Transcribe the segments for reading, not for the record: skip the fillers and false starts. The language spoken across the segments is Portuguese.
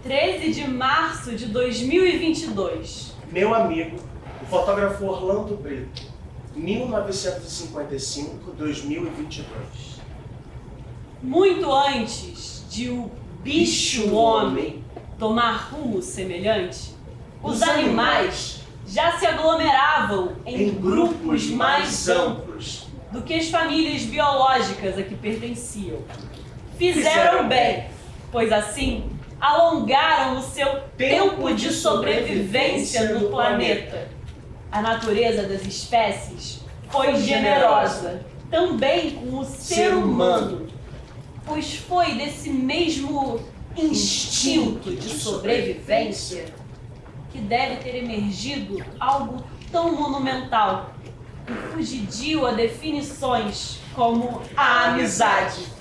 13 de março de 2022. Meu amigo, o fotógrafo Orlando Brito, 1955-2022. Muito antes de o bicho-homem tomar rumo semelhante, os animais já se aglomeravam em grupos mais amplos do que as famílias biológicas a que pertenciam. Fizeram bem, pois assim alongaram o seu tempo de sobrevivência no planeta. A natureza das espécies foi generosa também com o ser humano, pois foi desse mesmo instinto de sobrevivência que deve ter emergido algo tão monumental e fugidio a definições como a amizade.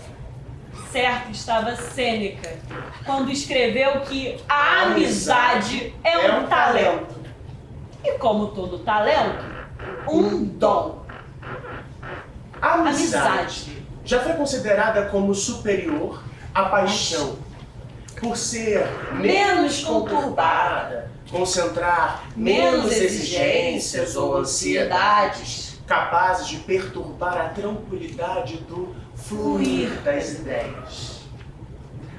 Certo estava Sêneca quando escreveu que a amizade é um talento. E como todo talento, um dom. A amizade já foi considerada como superior à paixão, por ser menos conturbada, concentrar menos exigências ou ansiedades, capazes de perturbar a tranquilidade do fluir das ideias.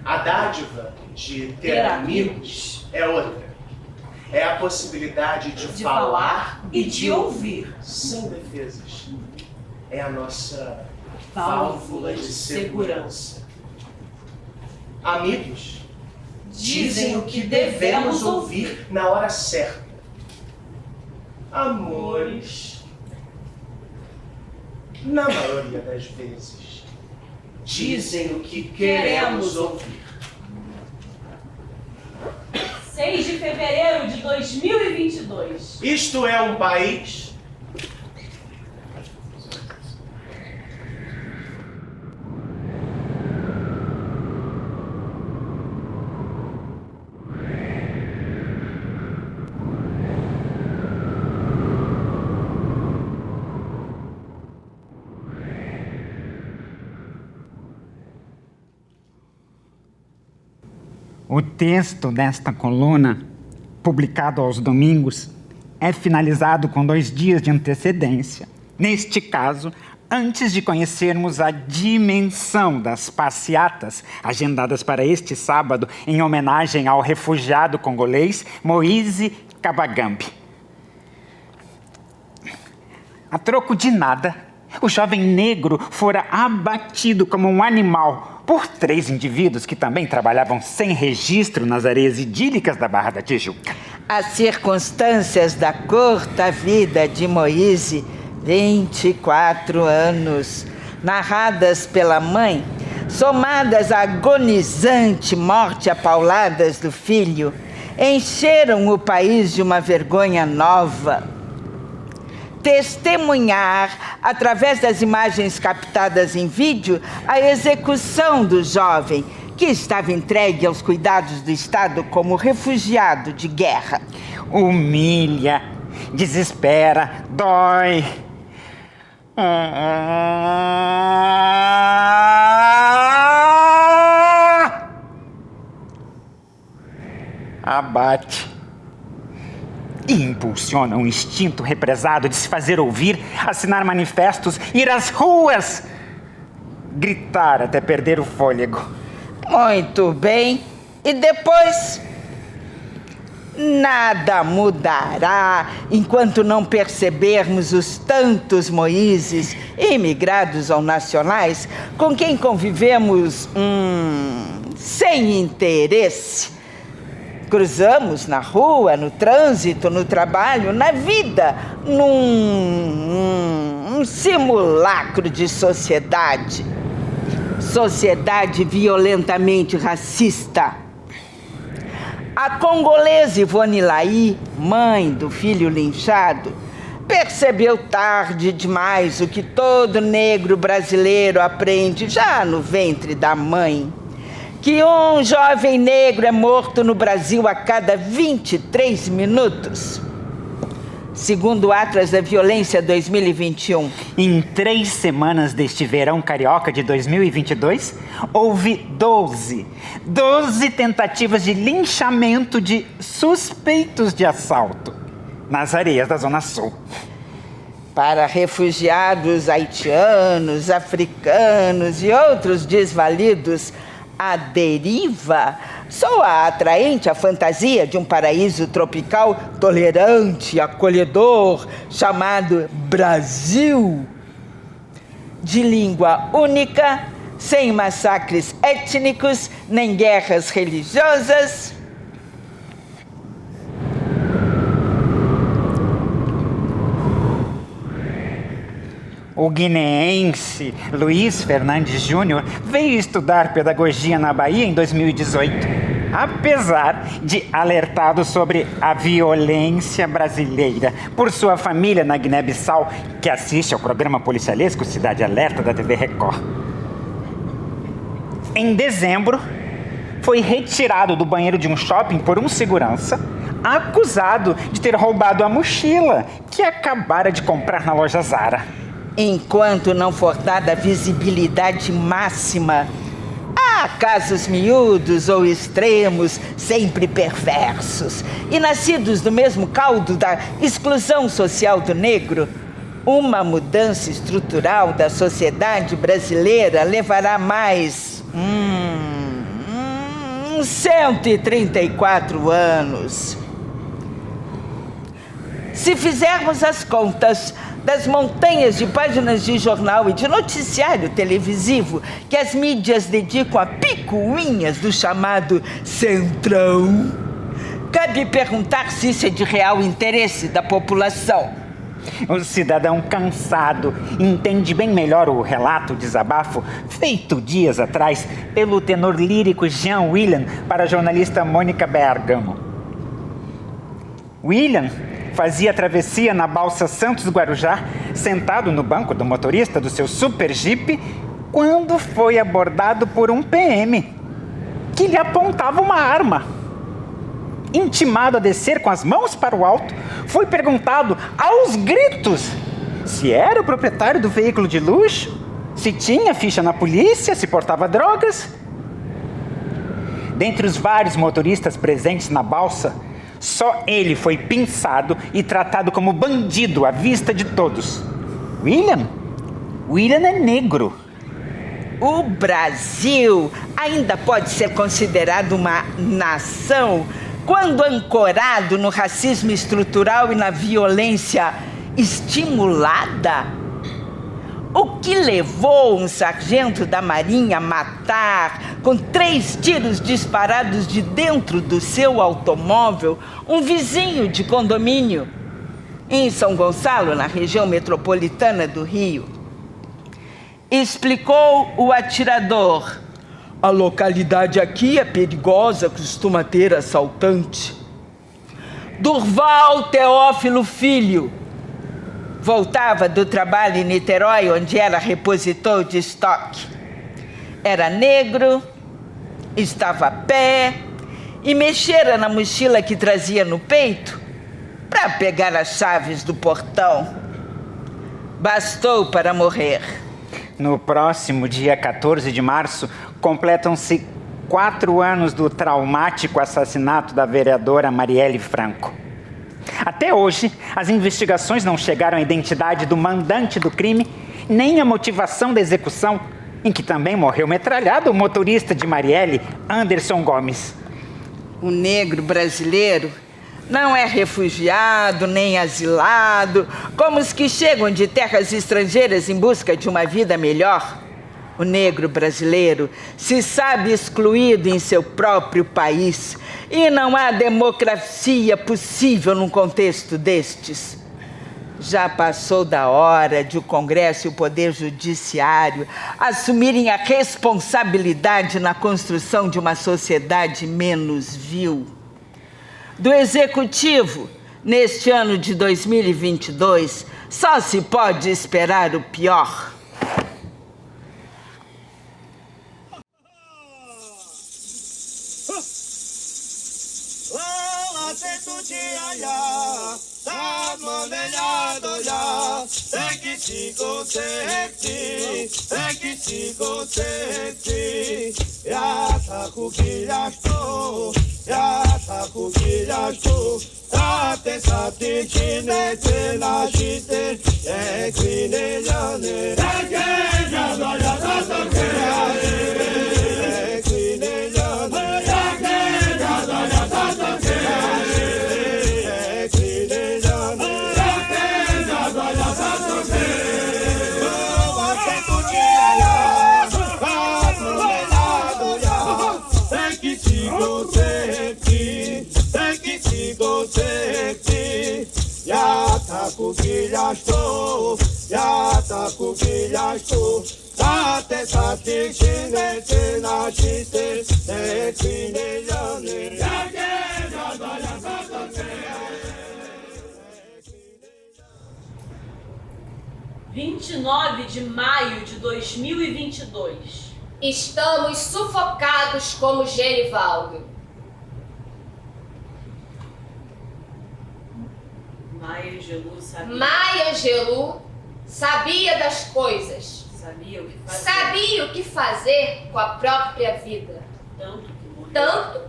A dádiva de ter amigos é outra. É a possibilidade de falar e de ouvir sem defesas. É a nossa válvula de segurança. Amigos dizem o que devemos ouvir na hora certa. Amores, na maioria das vezes, dizem o que queremos ouvir. 6 de fevereiro de 2022. Isto é um país O texto desta coluna, publicado aos domingos, é finalizado com 2 dias de antecedência. Neste caso, antes de conhecermos a dimensão das passeatas agendadas para este sábado em homenagem ao refugiado congolês Moise Kabagambi. A troco de nada, o jovem negro fora abatido como um animal por 3 indivíduos que também trabalhavam sem registro nas areias idílicas da Barra da Tijuca. As circunstâncias da curta vida de Moise, 24 anos, narradas pela mãe, somadas à agonizante morte a pauladas do filho, encheram o país de uma vergonha nova. Testemunhar, através das imagens captadas em vídeo, a execução do jovem, que estava entregue aos cuidados do Estado como refugiado de guerra. Humilha, desespera, dói. Abate. E impulsiona um instinto represado de se fazer ouvir, assinar manifestos, ir às ruas, gritar até perder o fôlego. Muito bem. E depois? Nada mudará enquanto não percebermos os tantos Moises, imigrados ou nacionais, com quem convivemos sem interesse. Cruzamos na rua, no trânsito, no trabalho, na vida, num simulacro de sociedade. Sociedade violentamente racista. A congolesa Ivone Laí, mãe do filho linchado, percebeu tarde demais o que todo negro brasileiro aprende já no ventre da mãe. Que um jovem negro é morto no Brasil a cada 23 minutos. segundo o Atlas da Violência 2021. Em 3 semanas deste verão carioca de 2022, houve 12 tentativas de linchamento de suspeitos de assalto nas areias da Zona Sul. Para refugiados haitianos, africanos e outros desvalidos, a deriva soa atraente a fantasia de um paraíso tropical tolerante e acolhedor chamado Brasil. De língua única, sem massacres étnicos nem guerras religiosas. O guineense Luiz Fernandes Júnior veio estudar pedagogia na Bahia em 2018, apesar de alertado sobre a violência brasileira por sua família na Guiné-Bissau, que assiste ao programa policialesco Cidade Alerta da TV Record. Em dezembro, foi retirado do banheiro de um shopping por um segurança, acusado de ter roubado a mochila que acabara de comprar na loja Zara. Enquanto não for dada visibilidade máxima, há casos miúdos ou extremos, sempre perversos, e nascidos do mesmo caldo da exclusão social do negro. Uma mudança estrutural da sociedade brasileira levará mais 134 anos. Se fizermos as contas das montanhas de páginas de jornal e de noticiário televisivo que as mídias dedicam a picuinhas do chamado Centrão, cabe perguntar se isso é de real interesse da população. O cidadão cansado entende bem melhor o relato, o desabafo, feito dias atrás pelo tenor lírico Jean William para a jornalista Mônica Bergamo. William fazia a travessia na balsa Santos-Guarujá, sentado no banco do motorista do seu super jeep, quando foi abordado por um PM, que lhe apontava uma arma. Intimado a descer com as mãos para o alto, foi perguntado aos gritos se era o proprietário do veículo de luxo, se tinha ficha na polícia, se portava drogas. Dentre os vários motoristas presentes na balsa, só ele foi pinçado e tratado como bandido à vista de todos. William é negro. O Brasil ainda pode ser considerado uma nação quando ancorado no racismo estrutural e na violência estimulada? O que levou um sargento da Marinha a matar, com 3 tiros disparados de dentro do seu automóvel, um vizinho de condomínio em São Gonçalo, na região metropolitana do Rio? Explicou o atirador: a localidade aqui é perigosa, costuma ter assaltante. Durval Teófilo Filho voltava do trabalho em Niterói, onde era repositor de estoque. Era negro, estava a pé e mexera na mochila que trazia no peito para pegar as chaves do portão. Bastou para morrer. No próximo dia 14 de março, completam-se 4 anos do traumático assassinato da vereadora Marielle Franco. Até hoje, as investigações não chegaram à identidade do mandante do crime, nem à motivação da execução, em que também morreu metralhado o motorista de Marielle, Anderson Gomes. O negro brasileiro não é refugiado nem asilado, como os que chegam de terras estrangeiras em busca de uma vida melhor. O negro brasileiro se sabe excluído em seu próprio país e não há democracia possível num contexto destes. Já passou da hora de o Congresso e o Poder Judiciário assumirem a responsabilidade na construção de uma sociedade menos vil. Do Executivo, neste ano de 2022, só se pode esperar o pior. tá manelhado já, tem que se consertar, tem que se consertar. Ya tá com quilhasto, ya tá com quilhasto. Sate sate chine chena chite, crine jane. Ya doya sato crine, crine jane. Ya doya sato crine, crine jane. Ya doya sato crine. Ate tu dia ya, pato melado ya. Tem que se consertar, tem que se consertar. Ya tá com quilhasto, ya tá com quilhasto. Sate sate chine chena chite, crine jane. Ya doya sato crine. 29 de maio de 2022. Estamos sufocados como Genivaldo. Maya Angelou sabia. Maya Angelou sabia das coisas. Sabia o que fazer. Sabia o que fazer com a própria vida. Tanto que morreu. Tanto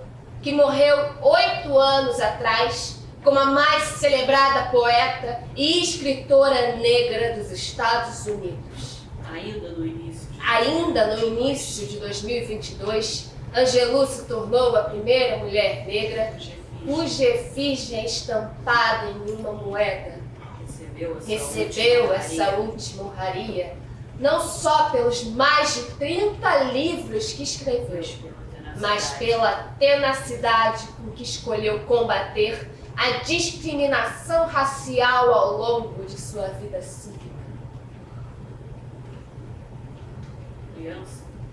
que morreu 8 anos atrás como a mais celebrada poeta e escritora negra dos Estados Unidos. Ainda no início. Ainda no início de 2022, Angelou se tornou a primeira mulher negra cuja efígie é estampada em uma moeda. Recebeu essa última honraria, não só pelos mais de 30 livros que escreveu, mas pela tenacidade com que escolheu combater a discriminação racial ao longo de sua vida cívica.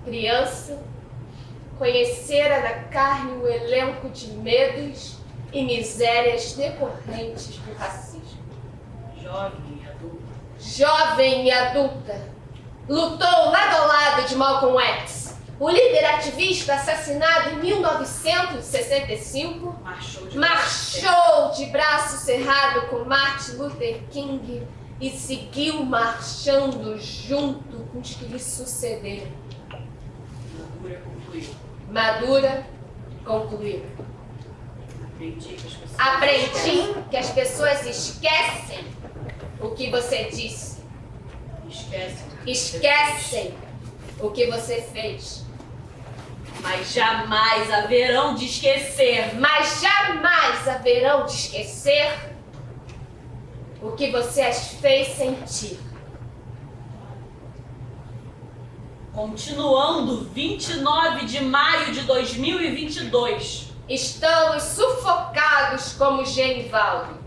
Criança, conhecera na carne o elenco de medos e misérias decorrentes do racismo. Jovem e adulta, lutou lado a lado de Malcolm X, o líder ativista assassinado em 1965, marchou de braço cerrado com Martin Luther King e seguiu marchando junto com os que lhe sucederam. Madura concluiu. Aprendi que as pessoas esquecem o que você disse. Esquecem o que você fez. Mas jamais haverão de esquecer. Mas jamais haverão de esquecer o que você as fez sentir. Continuando, 29 de maio de 2022. Estamos sufocados como Genivaldo.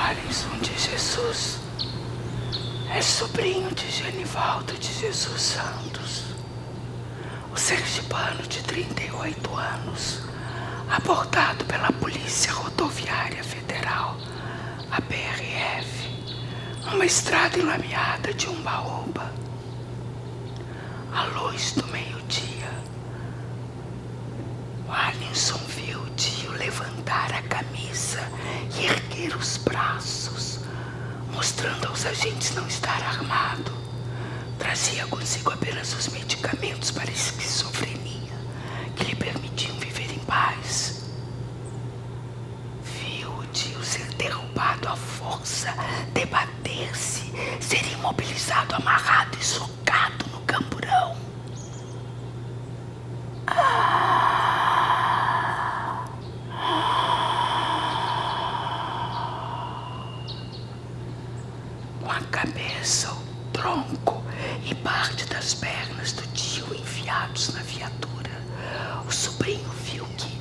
Alisson de Jesus é sobrinho de Genivaldo de Jesus Santos, o sergipano de 38 anos, abordado pela Polícia Rodoviária Federal, a PRF, numa estrada enlameada de Umbaúba. À luz do meio-dia, o Alisson viu o tio levantar a camisa e erguer os braços, mostrando aos agentes não estar armado. Trazia consigo apenas os medicamentos para a esquizofrenia que lhe permitiam viver em paz. Viu o tio ser derrubado à força, debater-se, ser imobilizado, amarrado e socado no camburão. Com a cabeça, o tronco e parte das pernas do tio enfiados na viatura, o sobrinho viu que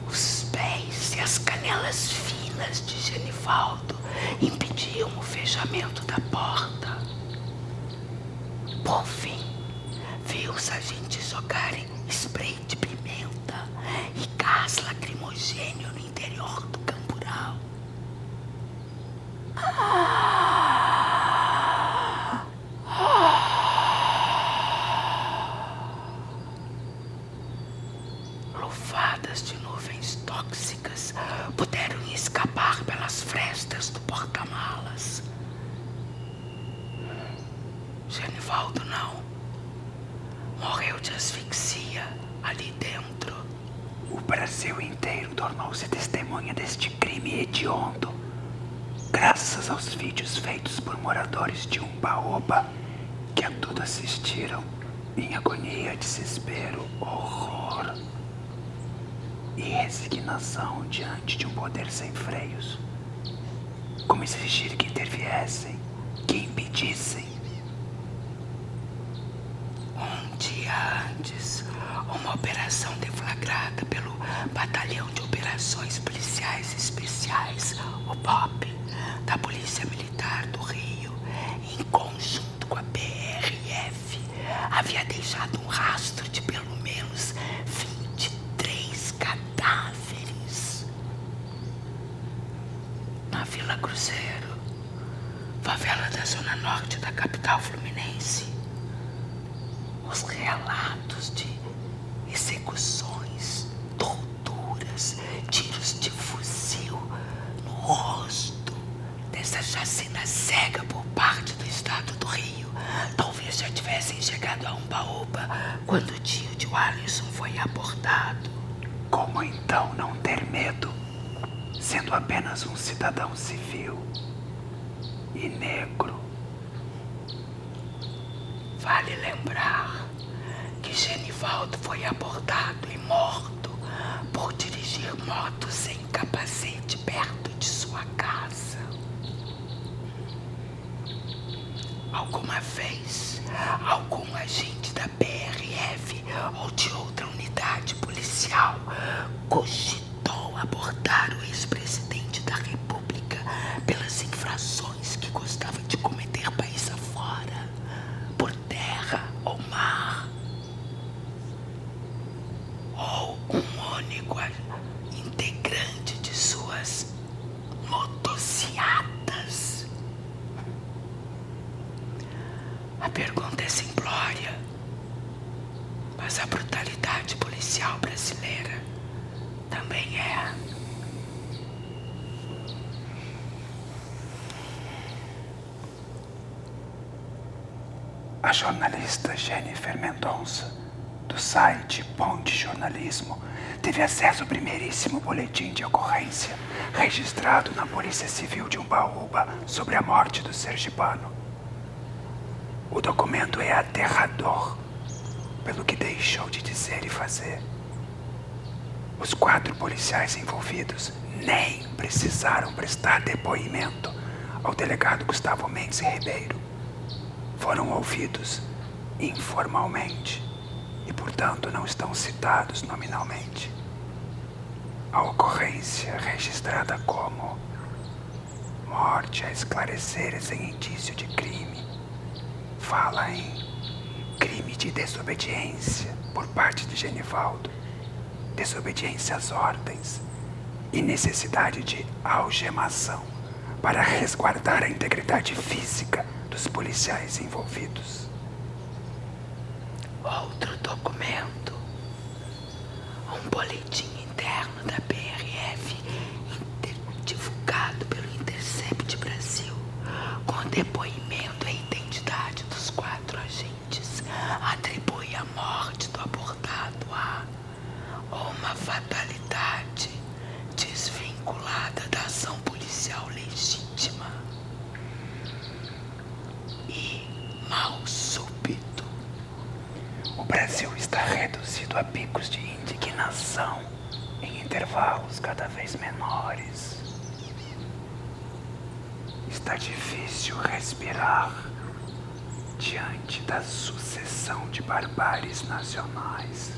os pés e as canelas finas de Genivaldo impediam sentiam o fechamento da porta. Por fim, viu os agentes jogarem spray de pimenta e gás lacrimogêneo no interior do camburão. Lufadas de nuvens tóxicas puderam escapar pelas frestas do porta-malas. Genivaldo não. Morreu de asfixia ali dentro. O Brasil inteiro tornou-se testemunha deste crime hediondo, graças aos vídeos feitos por moradores de Umbaoba, que a tudo assistiram em agonia, desespero, horror e resignação diante de um poder sem freios. Como exigir que interviessem, que impedissem. Um dia antes, uma operação deflagrada pelo Batalhão de Operações Policiais Especiais, o BOP, da Polícia Militar do Rio, em conjunto com a PRF, havia deixado um rastro de pelo menos 23 cadáveres. Na Vila Cruzeiro, favela da zona norte da capital fluminense, os relatos de execuções, torturas, tiros de fuzil no rosto dessa chacina cega por parte do estado do Rio talvez já tivessem chegado a Umbaoba quando o tio de Alisson foi abordado. Como então não ter medo, sendo apenas um cidadão civil e negro? Vale lembrar que Genivaldo foi abordado e morto por dirigir moto sem capacete perto de sua casa. Alguma vez, algum agente da PRF ou de outra unidade policial cogitou abordar o ex-presidente da República pelas infrações que gostava de cometer país afora, por terra ou mar. Ou um único integrante de suas motociatas. A pergunta é simplória, mas a brutalidade policial brasileira também é. A jornalista Jennifer Mendonça, do site Ponte Jornalismo, teve acesso ao primeiríssimo boletim de ocorrência registrado na Polícia Civil de Umbaúba sobre a morte do sergipano. O documento é aterrador pelo que deixou de dizer e fazer. Os 4 policiais envolvidos nem precisaram prestar depoimento ao delegado Gustavo Mendes Ribeiro. Foram ouvidos informalmente e, portanto, não estão citados nominalmente. A ocorrência, registrada como morte a esclarecer sem indício de crime, fala em crime de desobediência por parte de Genivaldo, desobediência às ordens e necessidade de algemação para resguardar a integridade física dos policiais envolvidos. Outro documento, um boletim interno da PRF divulgado pelo Intercept Brasil, com depoimento e identidade dos 4 agentes, atribui a morte do abordado a uma fatalidade desvinculada da ação policial legítima e mal súbito. O Brasil está reduzido a picos de indignação em intervalos cada vez menores. Está difícil respirar diante da sucessão de barbáries nacionais.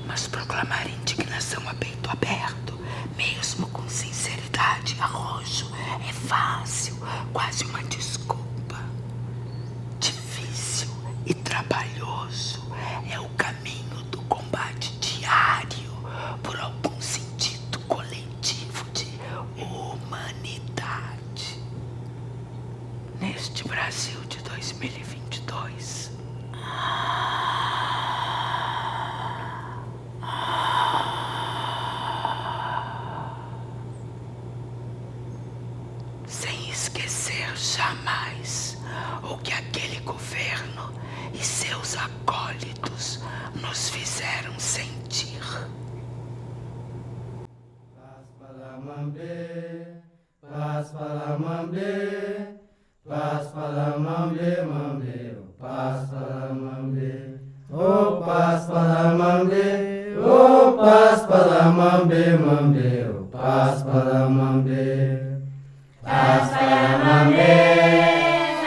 Mas proclamar indignação a peito aberto, mesmo com sinceridade e arrojo, é fácil, quase uma desculpa. Difícil e trabalhoso é o caminho do combate diário por algum sentido coletivo de humanidade. Neste Brasil de 2022. Sem esquecer jamais o que aquele governo e seus acólitos nos fizeram sentir. Paz para Mambe, paz para Mambe, paz para Mambe, Mambe, paz para Mambe. Oh, paz para Mambe, oh, paz para Mambe, Mambe, oh, paz para Mambe. Paz para Mambe,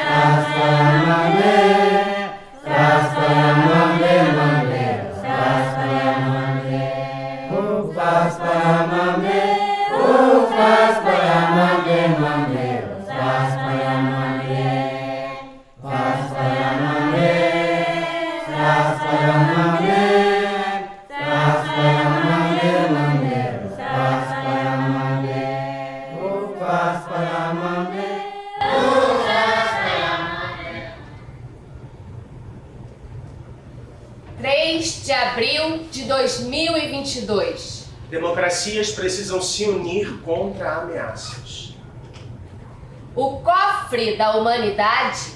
paz para Mambe, paz para Mambe, Mambe, paz para Mambe. Oh, paz para Mambe, oh, paz para Mambe, Mambe, paz para Mambe. Paz para Mambe, paz para Mambe, paz para Mambe, Mambe, paz para Mambe. Oh, paz para Mambe. 3 de abril de 2022. Democracias precisam se unir contra ameaças. O cofre da humanidade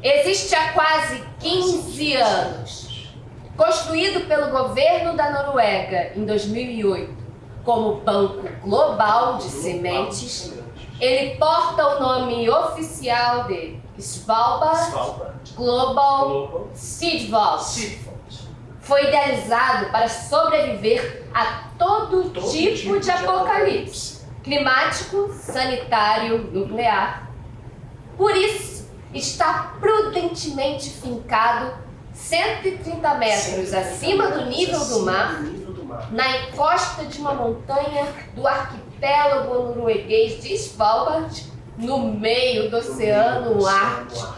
existe há quase 15 anos. Construído pelo governo da Noruega em 2008 como Banco Global de Sementes, ele porta o nome oficial de Svalbard Global Seed Vault. Foi idealizado para sobreviver a todo tipo de apocalipse climático, sanitário, nuclear. Por isso, está prudentemente fincado 130 metros acima do nível do mar, na encosta de uma montanha do arquipélago norueguês de Svalbard, no meio do Oceano Ártico.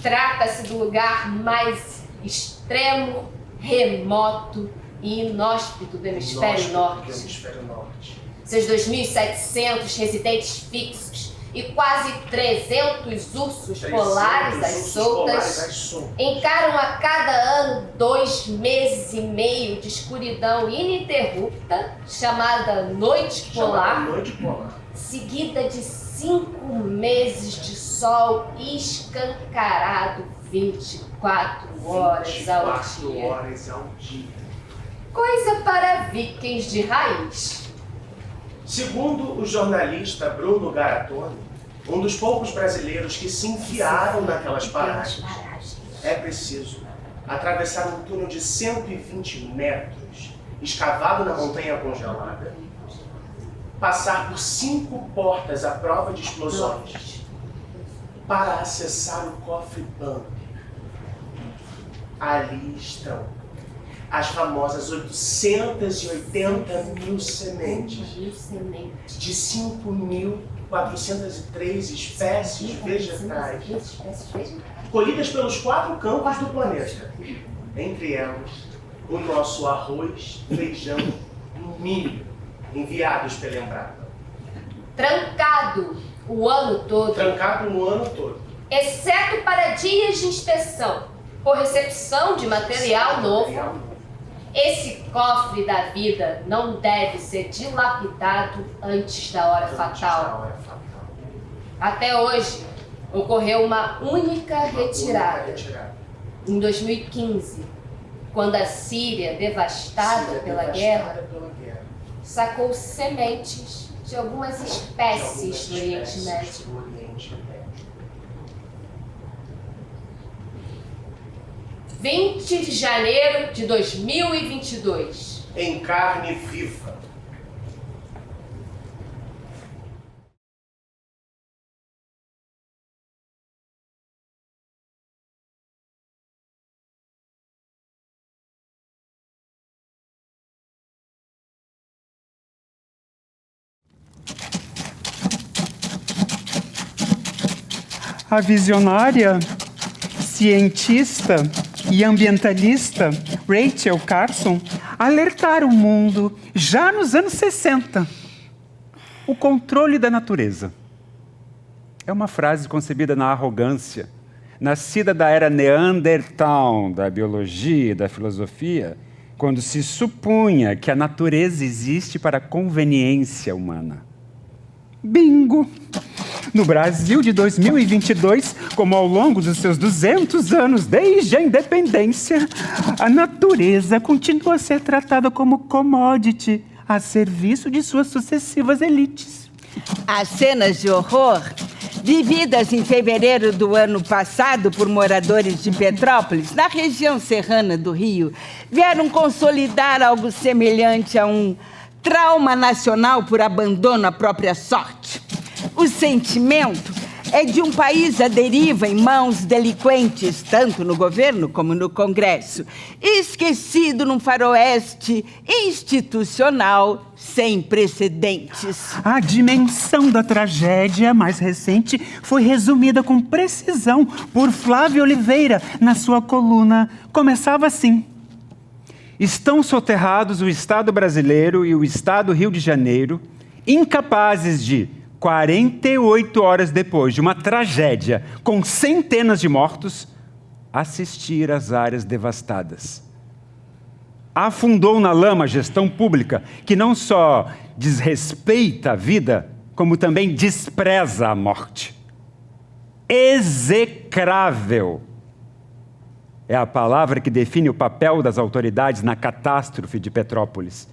Trata-se do lugar mais extremo, remoto e inóspito do hemisfério norte. Seus 2.700 residentes fixos e quase 300 ursos polares às soltas encaram a cada ano 2 meses e meio de escuridão ininterrupta, chamada Noite Polar, seguida de 5 meses de sol escancarado 24 horas ao dia. Coisa para vikings de raiz. Segundo o jornalista Bruno Garatoni, um dos poucos brasileiros que se enfiaram naquelas paragens, é preciso atravessar um túnel de 120 metros, escavado na montanha congelada, passar por 5 portas à prova de explosões, para acessar o cofre bunker. Ali estão as famosas 880 mil sementes de 5.403 espécies vegetais, colhidas pelos 4 campos do planeta. Entre elas, o nosso arroz, feijão e milho, enviados pela Embrapa. Trancado o ano todo. Exceto para dias de inspeção ou recepção de material novo. Esse cofre da vida não deve ser dilapidado antes da hora fatal. Até hoje, ocorreu uma única retirada. Em 2015, quando a Síria, devastada pela guerra, sacou sementes de algumas espécies do Oriente Médio. 20 de janeiro de 2022. Em carne viva. a visionária, cientista e ambientalista Rachel Carson alertaram o mundo já nos anos 60. O controle da natureza. É uma frase concebida na arrogância, nascida da era Neandertal, da biologia e da filosofia, quando se supunha que a natureza existe para a conveniência humana. Bingo! No Brasil de 2022, como ao longo dos seus 200 anos desde a independência, a natureza continua a ser tratada como commodity a serviço de suas sucessivas elites. As cenas de horror vividas em fevereiro do ano passado por moradores de Petrópolis, na região serrana do Rio, vieram consolidar algo semelhante a um trauma nacional por abandono à própria sorte. O sentimento é de um país à deriva em mãos delinquentes, tanto no governo como no Congresso, esquecido num faroeste institucional sem precedentes. A dimensão da tragédia mais recente foi resumida com precisão por Flávio Oliveira na sua coluna. Começava assim: estão soterrados o Estado brasileiro e o Estado Rio de Janeiro, incapazes de, 48 horas depois de uma tragédia com centenas de mortos, assistir às áreas devastadas. Afundou na lama a gestão pública, que não só desrespeita a vida, como também despreza a morte. Execrável é a palavra que define o papel das autoridades na catástrofe de Petrópolis.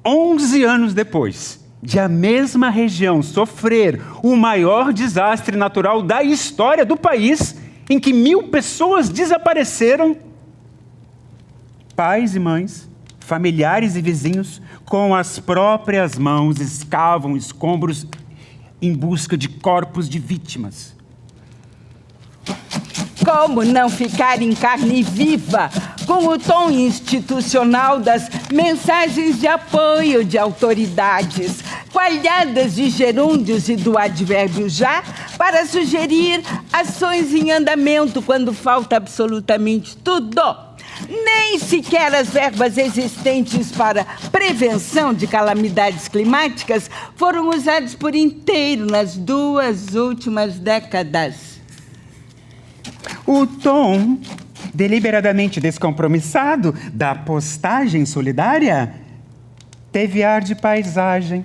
11 anos depois de a mesma região sofrer o maior desastre natural da história do país, em que 1.000 pessoas desapareceram, pais e mães, familiares e vizinhos, com as próprias mãos escavam escombros em busca de corpos de vítimas. Como não ficar em carne viva com o tom institucional das mensagens de apoio de autoridades, coalhadas de gerúndios e do advérbio já, para sugerir ações em andamento quando falta absolutamente tudo? Nem sequer as verbas existentes para prevenção de calamidades climáticas foram usadas por inteiro nas 2 últimas décadas. O tom deliberadamente descompromissado da postagem solidária teve ar de paisagem.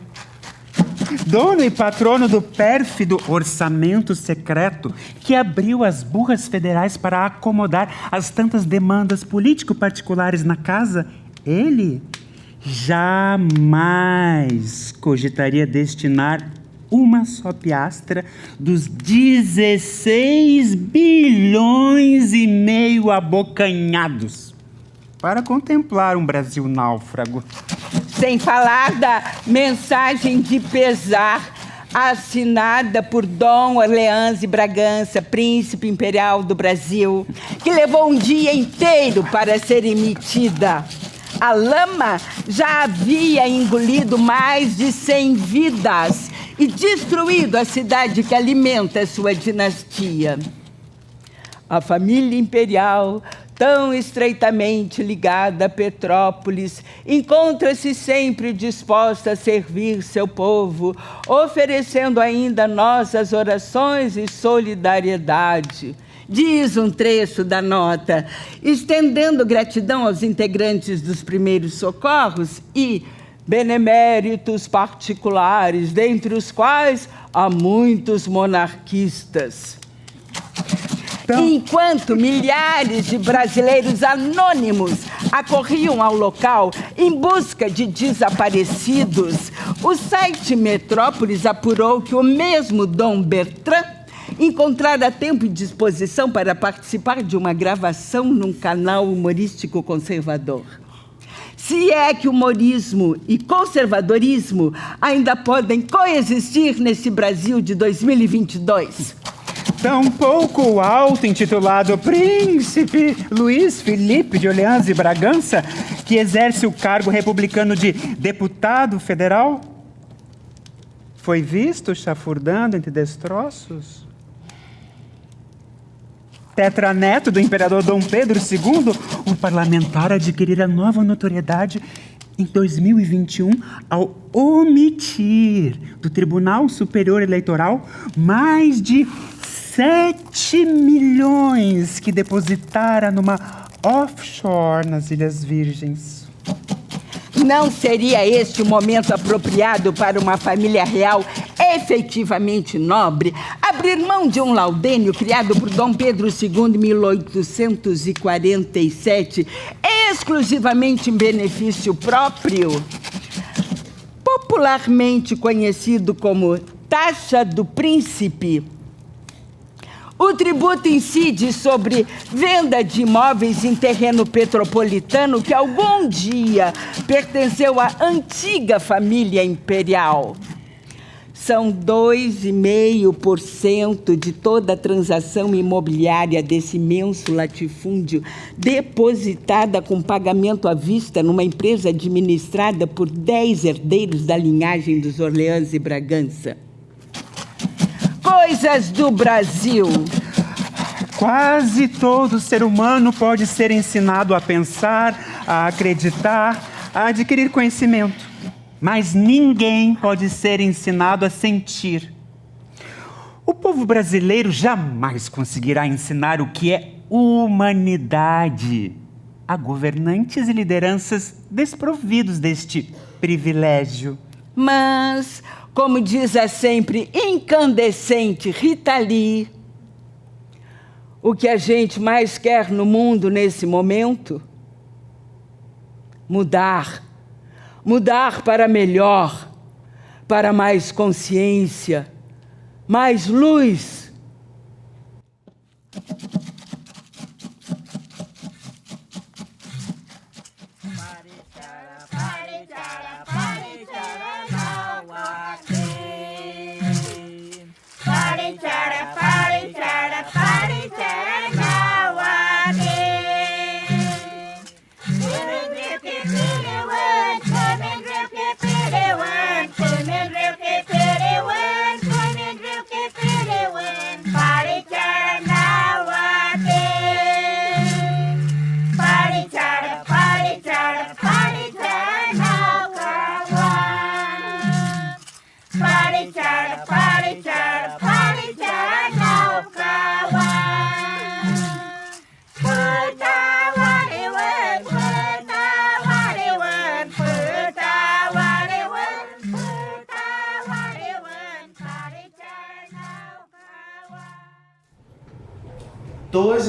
Dono e patrono do pérfido orçamento secreto que abriu as burras federais para acomodar as tantas demandas político-particulares na casa, ele jamais cogitaria destinar uma só piastra dos 16 bilhões e meio abocanhados para contemplar um Brasil náufrago. Sem falar da mensagem de pesar assinada por Dom Orleans e Bragança, príncipe imperial do Brasil, que levou um dia inteiro para ser emitida. A lama já havia engolido mais de 100 vidas e destruído a cidade que alimenta sua dinastia. A família imperial, tão estreitamente ligada a Petrópolis, encontra-se sempre disposta a servir seu povo, oferecendo ainda nossas orações e solidariedade. Diz um trecho da nota, estendendo gratidão aos integrantes dos primeiros socorros e beneméritos particulares, dentre os quais há muitos monarquistas. Enquanto milhares de brasileiros anônimos acorriam ao local em busca de desaparecidos, o site Metrópolis apurou que o mesmo Dom Bertrand encontrara tempo e disposição para participar de uma gravação num canal humorístico conservador. Se é que humorismo e conservadorismo ainda podem coexistir nesse Brasil de 2022. Tampouco o auto-intitulado Príncipe Luiz Felipe de Orleans e Bragança, que exerce o cargo republicano de deputado federal, foi visto chafurdando entre destroços. tetraneto do imperador Dom Pedro II, o parlamentar adquirirá nova notoriedade em 2021 ao omitir do Tribunal Superior Eleitoral mais de 7 milhões que depositara numa offshore nas Ilhas Virgens. Não seria este o momento apropriado para uma família real efetivamente nobre abrir mão de um laudênio criado por Dom Pedro II em 1847, exclusivamente em benefício próprio? Popularmente conhecido como Taxa do Príncipe, o tributo incide sobre venda de imóveis em terreno petropolitano que algum dia pertenceu à antiga família imperial. São 2,5% de toda a transação imobiliária desse imenso latifúndio depositada com pagamento à vista numa empresa administrada por 10 herdeiros da linhagem dos Orleans e Bragança. Coisas do Brasil. Quase todo ser humano pode ser ensinado a pensar, a acreditar, a adquirir conhecimento. Mas ninguém pode ser ensinado a sentir. O povo brasileiro jamais conseguirá ensinar o que é humanidade a governantes e lideranças desprovidos deste privilégio. Mas, como diz a sempre incandescente Rita Lee, o que a gente mais quer no mundo nesse momento? Mudar. Mudar para melhor, para mais consciência, mais luz.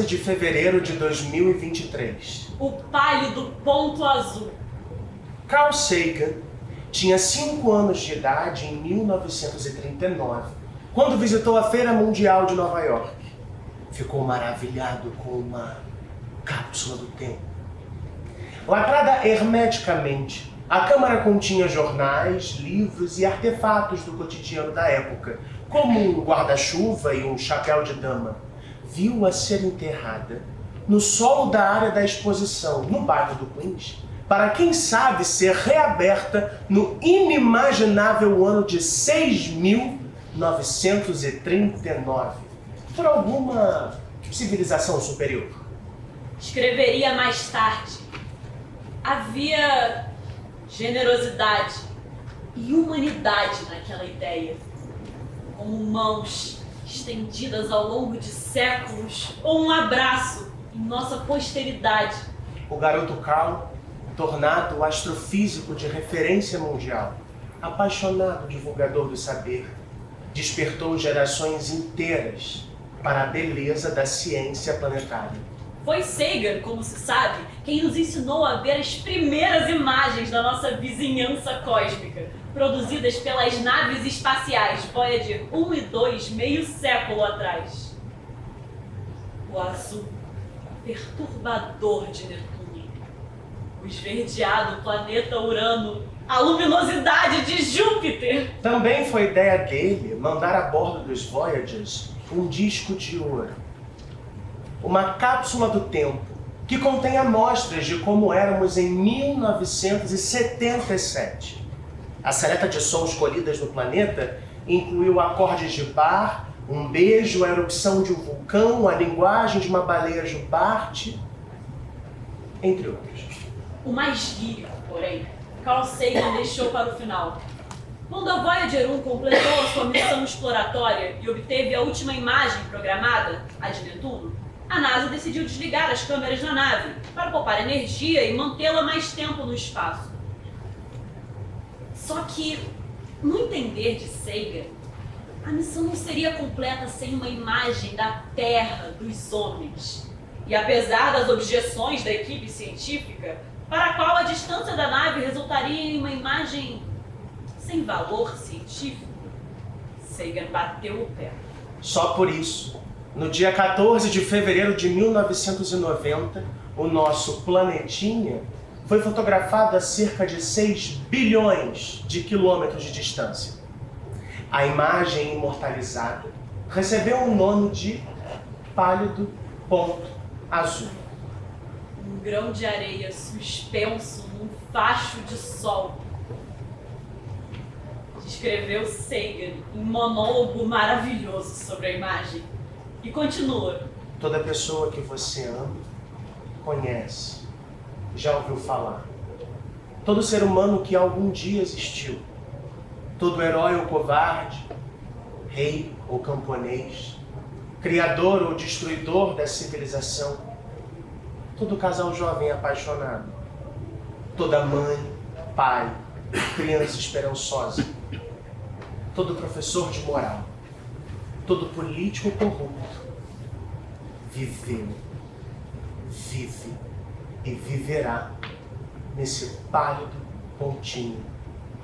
De fevereiro de 2023. O pálido ponto azul. Carl Sagan tinha 5 anos de idade em 1939, quando visitou a Feira Mundial de Nova York. Ficou maravilhado com uma cápsula do tempo. Lacrada hermeticamente, a câmara continha jornais, livros e artefatos do cotidiano da época, como um guarda-chuva e um chapéu de dama. Viu-a ser enterrada no solo da área da exposição, no bairro do Queens, para quem sabe ser reaberta no inimaginável ano de 6.939, por alguma civilização superior. Escreveria mais tarde. Havia generosidade e humanidade naquela ideia, como mãos estendidas ao longo de séculos, ou um abraço em nossa posteridade. O garoto Carl, tornado astrofísico de referência mundial, apaixonado divulgador do saber, despertou gerações inteiras para a beleza da ciência planetária. Foi Sagan, como se sabe, quem nos ensinou a ver as primeiras imagens da nossa vizinhança cósmica, produzidas pelas naves espaciais Voyager 1 e 2 meio século atrás. O azul perturbador de Netuno, o esverdeado planeta Urano, a luminosidade de Júpiter. Também foi ideia dele mandar a bordo dos Voyagers um disco de ouro, uma cápsula do tempo que contém amostras de como éramos em 1977. A seleta de sons colhidas no planeta incluiu acordes de bar, Um beijo, a erupção de um vulcão, a linguagem de uma baleia jubarte, entre outros. O mais lírico, porém, Carl Sagan deixou para o final. Quando a Voyager 1 completou a sua missão exploratória e obteve a última imagem programada, a de Netuno, a NASA decidiu desligar as câmeras da nave para poupar energia e mantê-la mais tempo no espaço. Só que, no entender de Sagan, a missão não seria completa sem uma imagem da Terra dos homens. E apesar das objeções da equipe científica, para a qual a distância da nave resultaria em uma imagem sem valor científico, Sagan bateu o pé. Só por isso, no dia 14 de fevereiro de 1990, o nosso planetinha foi fotografado a cerca de 6 bilhões de quilômetros de distância. A imagem imortalizada recebeu o nome de pálido ponto azul. Um grão de areia suspenso num facho de sol. Descreveu Sagan em monólogo maravilhoso sobre a imagem. E continua. Toda pessoa que você ama, conhece, já ouviu falar. Todo ser humano que algum dia existiu. Todo herói ou covarde, rei ou camponês, criador ou destruidor da civilização. Todo casal jovem apaixonado. Toda mãe, pai, criança esperançosa. Todo professor de moral. Todo político corrupto viveu, vive e viverá nesse pálido pontinho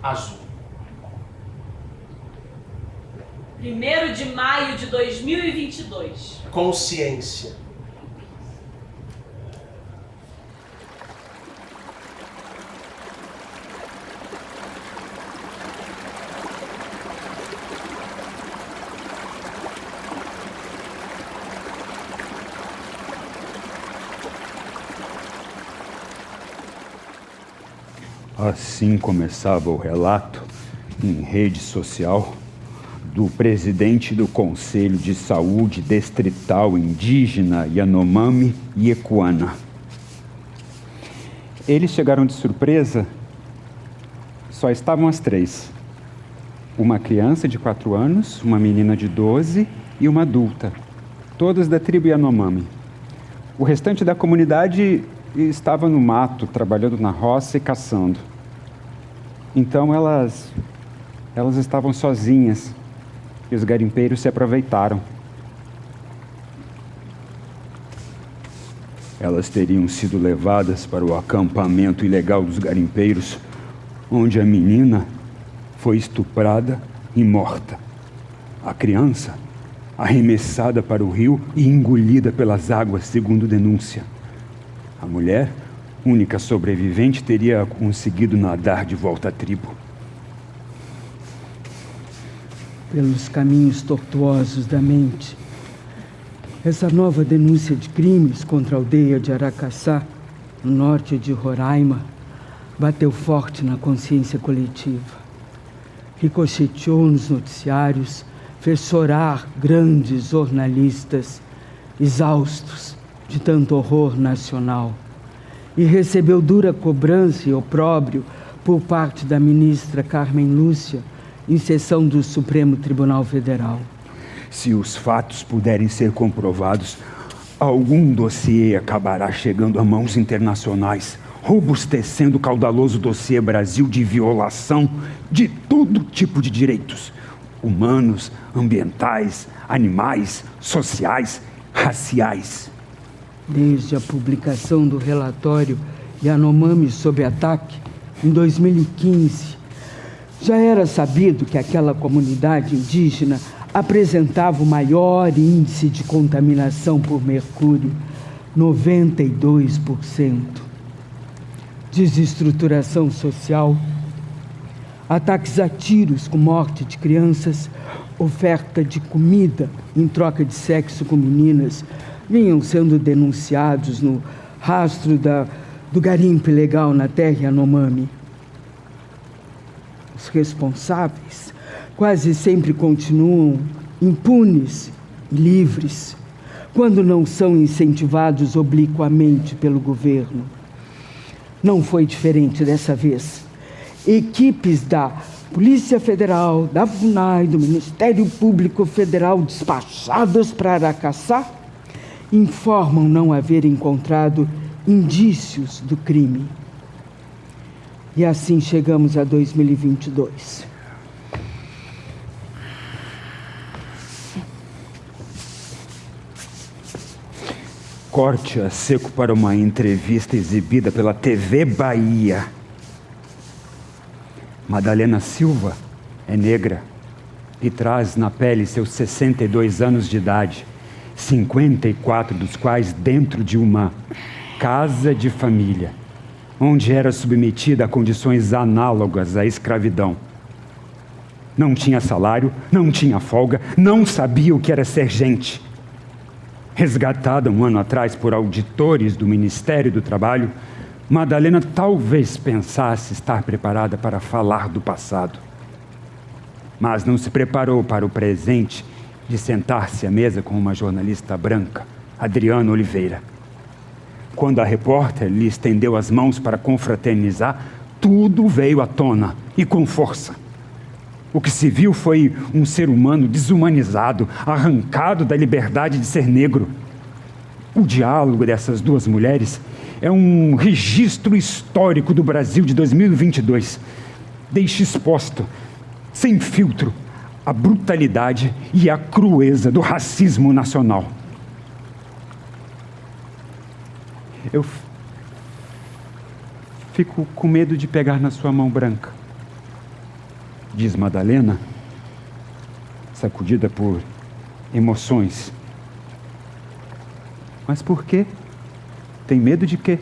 azul. 1º de maio de 2022. Consciência. Assim começava o relato, em rede social, do presidente do Conselho de Saúde Distrital Indígena Yanomami e Ecuana. Eles chegaram de surpresa, só estavam as 3. Uma criança de 4 anos, uma menina de 12 e uma adulta, todas da tribo Yanomami. O restante da comunidade estava no mato, trabalhando na roça e caçando. Então elas estavam sozinhas e os garimpeiros se aproveitaram. Elas teriam sido levadas para o acampamento ilegal dos garimpeiros, onde a menina foi estuprada e morta. A criança, arremessada para o rio e engolida pelas águas, segundo denúncia. A mulher, única sobrevivente, teria conseguido nadar de volta à tribo. Pelos caminhos tortuosos da mente, essa nova denúncia de crimes contra a aldeia de Aracaçá, no norte de Roraima, bateu forte na consciência coletiva. Ricocheteou nos noticiários, fez chorar grandes jornalistas exaustos de tanto horror nacional, e recebeu dura cobrança e opróbrio por parte da ministra Carmen Lúcia, em sessão do Supremo Tribunal Federal. Se os fatos puderem ser comprovados, algum dossiê acabará chegando a mãos internacionais, robustecendo o caudaloso dossiê Brasil de violação de todo tipo de direitos, humanos, ambientais, animais, sociais, raciais. Desde a publicação do relatório Yanomami sob ataque, em 2015, já era sabido que aquela comunidade indígena apresentava o maior índice de contaminação por mercúrio, 92%. Desestruturação social, ataques a tiros com morte de crianças, oferta de comida em troca de sexo com meninas, vinham sendo denunciados no rastro do garimpo ilegal na terra Yanomami. Os responsáveis quase sempre continuam impunes e livres, quando não são incentivados obliquamente pelo governo. Não foi diferente dessa vez. Equipes da Polícia Federal, da FUNAI, do Ministério Público Federal despachadas para Araçá informam não haver encontrado indícios do crime. E assim chegamos a 2022. Corte a seco para uma entrevista exibida pela TV Bahia. Madalena Silva é negra e traz na pele seus 62 anos de idade, 54 dos quais dentro de uma casa de família, onde era submetida a condições análogas à escravidão. Não tinha salário, não tinha folga, não sabia o que era ser gente. Resgatada um ano atrás por auditores do Ministério do Trabalho, Madalena talvez pensasse estar preparada para falar do passado. Mas não se preparou para o presente de sentar-se à mesa com uma jornalista branca, Adriana Oliveira. Quando a repórter lhe estendeu as mãos para confraternizar, tudo veio à tona e com força. O que se viu foi um ser humano desumanizado, arrancado da liberdade de ser negro. O diálogo dessas duas mulheres é um registro histórico do Brasil de 2022. Deixa exposto, sem filtro, a brutalidade e a crueza do racismo nacional. Eu fico com medo de pegar na sua mão branca, diz Madalena, sacudida por emoções. Mas por quê? Tem medo de quê?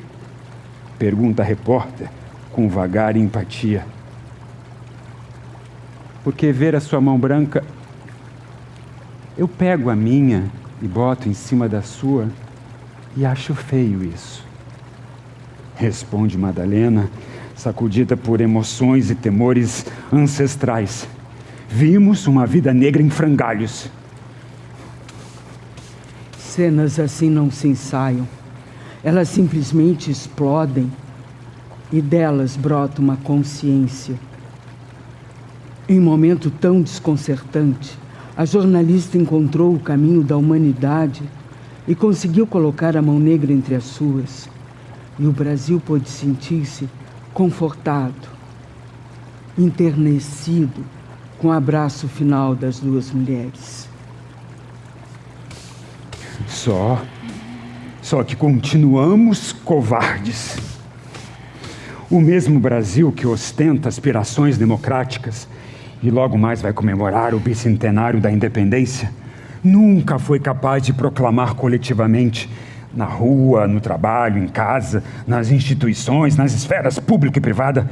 Pergunta a repórter com vagar empatia. Porque ver a sua mão branca, eu pego a minha e boto em cima da sua e acho feio isso. Responde Madalena, sacudida por emoções e temores ancestrais. Vimos uma vida negra em frangalhos. Cenas assim não se ensaiam. Elas simplesmente explodem e delas brota uma consciência. Em um momento tão desconcertante, a jornalista encontrou o caminho da humanidade e conseguiu colocar a mão negra entre as suas. E o Brasil pôde sentir-se confortado, enternecido com o abraço final das duas mulheres. Só que continuamos covardes. O mesmo Brasil que ostenta aspirações democráticas e logo mais vai comemorar o bicentenário da independência, nunca foi capaz de proclamar coletivamente, na rua, no trabalho, em casa, nas instituições, nas esferas pública e privada,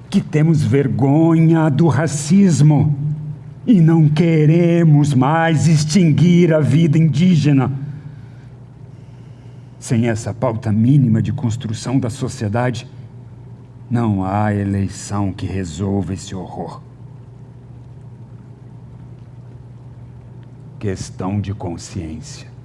que temos vergonha do racismo e não queremos mais extinguir a vida indígena. Sem essa pauta mínima de construção da sociedade, não há eleição que resolva esse horror. Questão de consciência.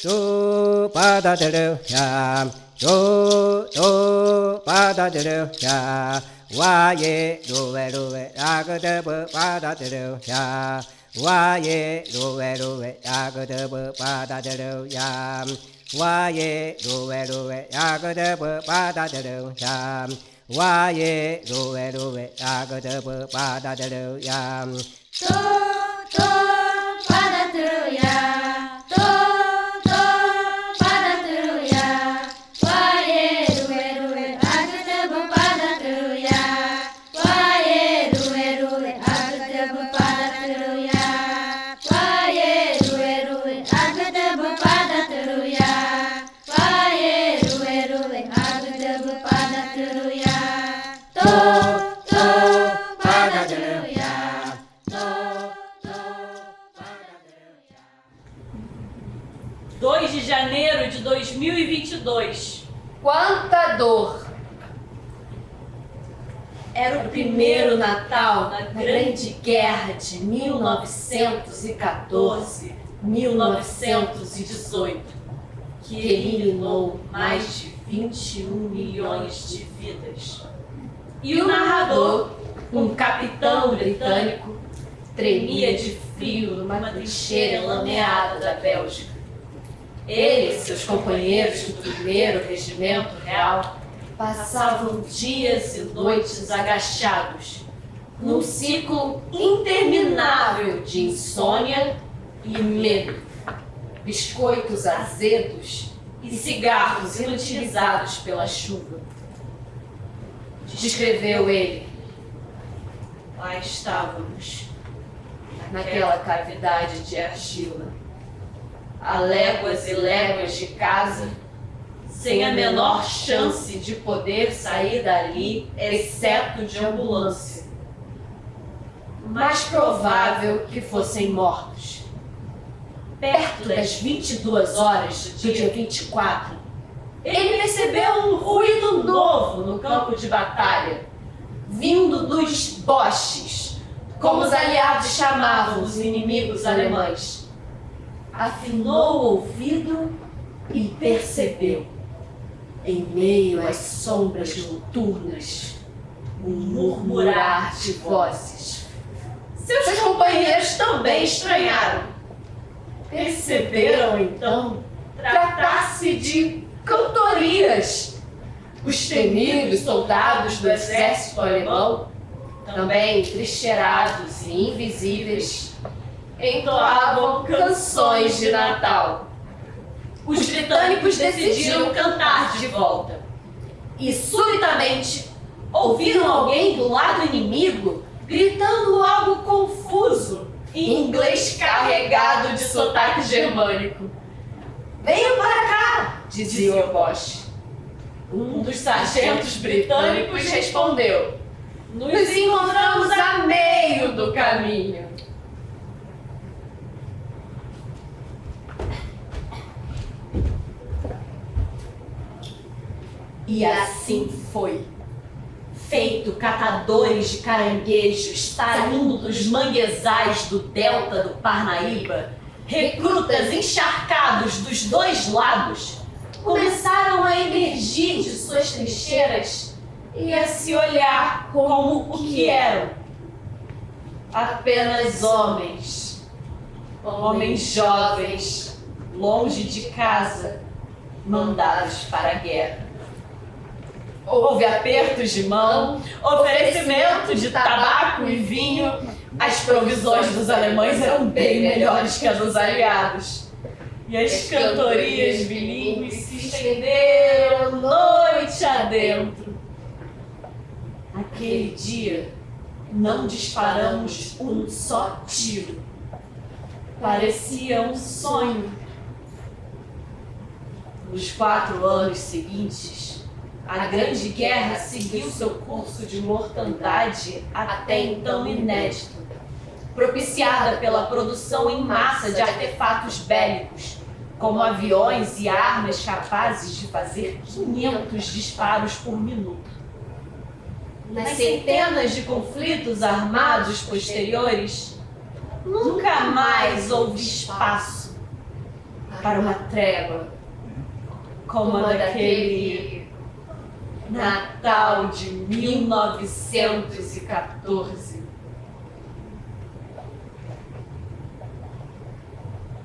Tu pada de ya, tu pada de ya, wa ye ruwe aga de pada de ya, wa ye ruwe aga de pada de ya, wa ye ruwe aga de pada de ya, wa ye ruwe aga de pada de ya. Tu pada de ya. 2 de janeiro de 2022. Quanta dor! Era o primeiro Natal na Grande Guerra de 1914-1918, que eliminou mais de 21 milhões de vidas. E o narrador, um capitão britânico, tremia de frio numa trincheira lameada da Bélgica. Ele e seus companheiros do 1º Regimento Real passavam dias e noites agachados, num ciclo interminável de insônia e medo, biscoitos azedos e cigarros inutilizados pela chuva. Descreveu ele. Lá estávamos, naquela cavidade de argila, a léguas e léguas de casa, sem a menor chance de poder sair dali, exceto de ambulância. Mais provável que fossem mortos. Perto das 22 horas do dia 24, ele percebeu um ruído novo no campo de batalha, vindo dos Boches, como os aliados chamavam os inimigos alemães. Afinou o ouvido e percebeu, em meio às sombras noturnas, um murmurar de vozes. Seus companheiros também estranharam. Perceberam, então, tratar-se de cantorias. Os temidos soldados do exército alemão, também trincheirados e invisíveis, entoavam canções de Natal. Os britânicos decidiram cantar de volta. E, subitamente, ouviram alguém do lado inimigo gritando algo confuso, em inglês carregado de sotaque germânico. "Venham para cá", dizia o Bosch. Um dos sargentos britânicos respondeu: "Nos encontramos a meio do caminho." E assim foi. Feito catadores de caranguejos saindo dos manguezais do delta do Parnaíba, recrutas encharcados dos dois lados começaram a emergir de suas trincheiras e a se olhar como o que eram. Apenas homens jovens, longe de casa, mandados para a guerra. Houve apertos de mão, oferecimento de tabaco e vinho. As provisões dos alemães eram bem melhores que as dos aliados. E as cantorias bilíngues se estenderam noite adentro. Naquele dia, não disparamos um só tiro. Parecia um sonho. Nos 4 anos seguintes, a Grande Guerra seguiu seu curso de mortandade até então inédito, propiciada pela produção em massa de artefatos bélicos, como aviões e armas capazes de fazer 500 disparos por minuto. Nas centenas de conflitos armados posteriores, nunca mais houve espaço para uma trégua como a daquele Natal de 1914.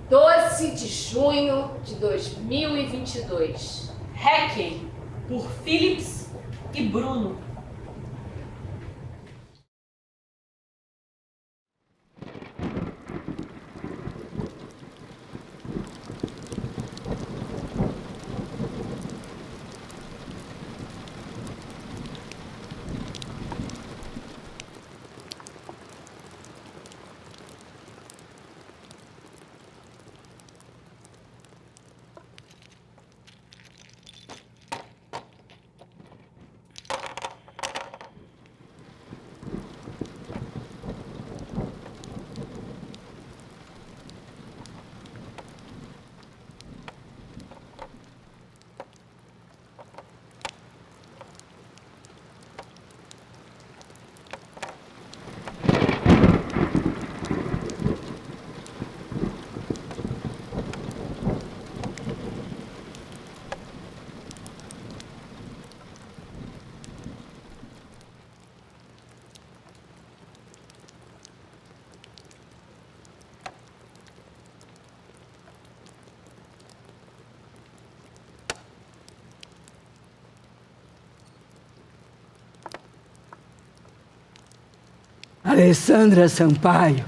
12 de junho de 2022. Requiem, por Philips e Bruno. Alessandra Sampaio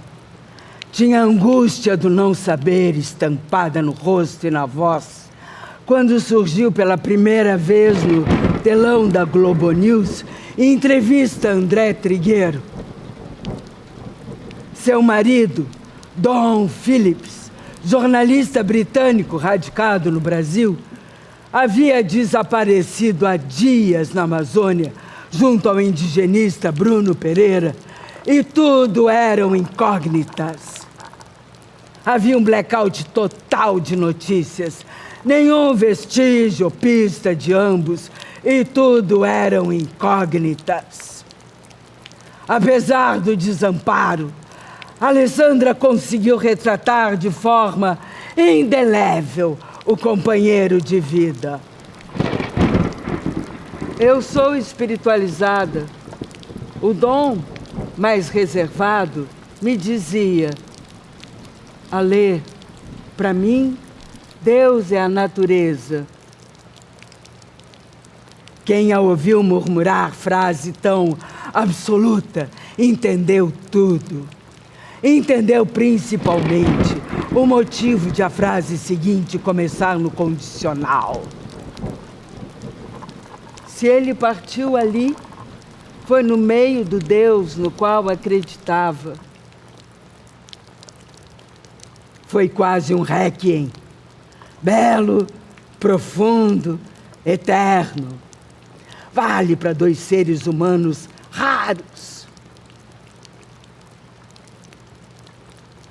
tinha a angústia do não saber estampada no rosto e na voz quando surgiu pela primeira vez no telão da Globo News e entrevista André Trigueiro. Seu marido, Don Phillips, jornalista britânico radicado no Brasil, havia desaparecido há dias na Amazônia, junto ao indigenista Bruno Pereira, e tudo eram incógnitas. Havia um blackout total de notícias, nenhum vestígio ou pista de ambos, e tudo eram incógnitas. Apesar do desamparo, Alessandra conseguiu retratar de forma indelével o companheiro de vida. Eu sou espiritualizada. O Dom, mais reservado, me dizia: Alê, para mim, Deus é a natureza. Quem a ouviu murmurar frase tão absoluta entendeu tudo. Entendeu principalmente o motivo de a frase seguinte começar no condicional. Se ele partiu ali, foi no meio do Deus no qual acreditava. Foi quase um requiem, belo, profundo, eterno. Vale para dois seres humanos raros.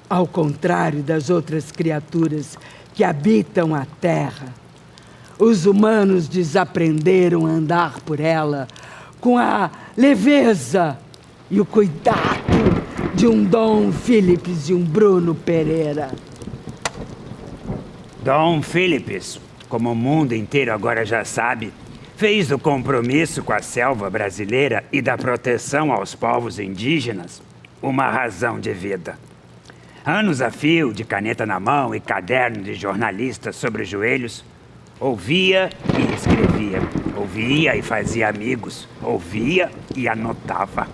Ao contrário das outras criaturas que habitam a Terra, os humanos desaprenderam a andar por ela com a leveza e o cuidado de um Dom Phillips e um Bruno Pereira. Dom Phillips, como o mundo inteiro agora já sabe, fez do compromisso com a selva brasileira e da proteção aos povos indígenas uma razão de vida. Anos a fio, de caneta na mão e caderno de jornalista sobre os joelhos, ouvia e escrevia, ouvia e fazia amigos, ouvia e anotava.